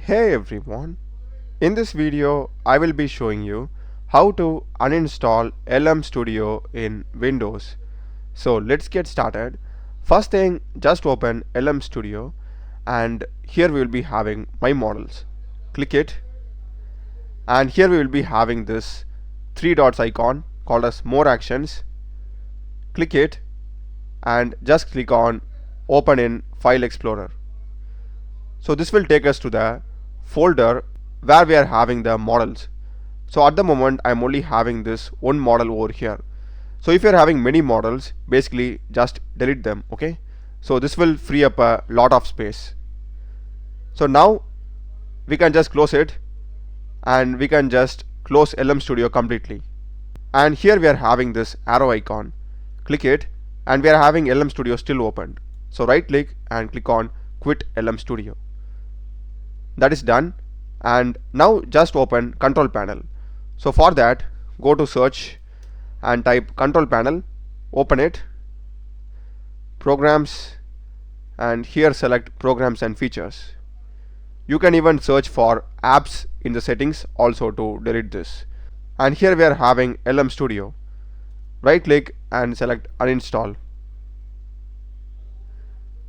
Hey everyone, in this video I will be showing you how to uninstall LM Studio in Windows. So let's get started. First thing, just open LM Studio and here we will be having my models. Click it and here we will be having this three dots icon called as more actions. Click it and just click on open in File Explorer. So this will take us to the folder where we are having the models. So at the moment I'm only having this one model over here. So if you're having many models, basically just delete them, okay? So this will free up a lot of space. So now we can just close it and we can just close LM Studio completely. And here we are having this arrow icon. Click it and we are having LM Studio still opened. So right click and click on quit LM Studio. That is done, and now just open control panel. So for that, go to search and type control panel, open it, programs, and here select programs and features. You can even search for apps in the settings also to delete this. And here we are having LM Studio. Right click and select uninstall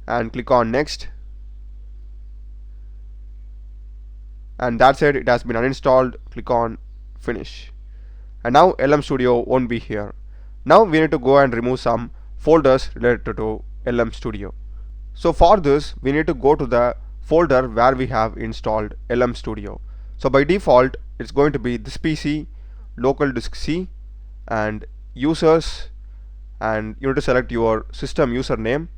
and click on next. And that's it, it has been uninstalled. Click on finish and now LM Studio won't be here. Now we need to go and remove some folders related to LM Studio. So for this we need to go to the folder where we have installed LM Studio. So by default it's going to be this PC, local disk C, and users, and you need to select your system username.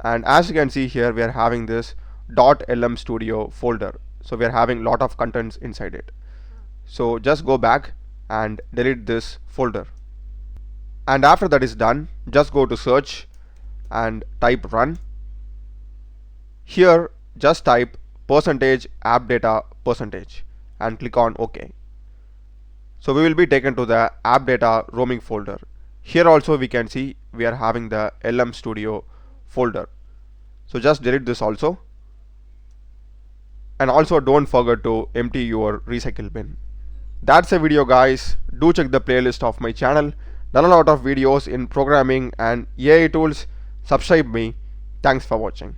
And as you can see here, we are having this .lm studio folder. So we are having lot of contents inside it. So just go back and delete this folder. And after that is done, just go to search and type run. Here just type %appdata% and click on OK. So we will be taken to the app data roaming folder. Here also we can see we are having the LM Studio folder. So just delete this also. And also don't forget to empty your recycle bin. That's the video guys. Do check the playlist of my channel. Done a lot of videos in programming and AI tools. Subscribe me. Thanks for watching.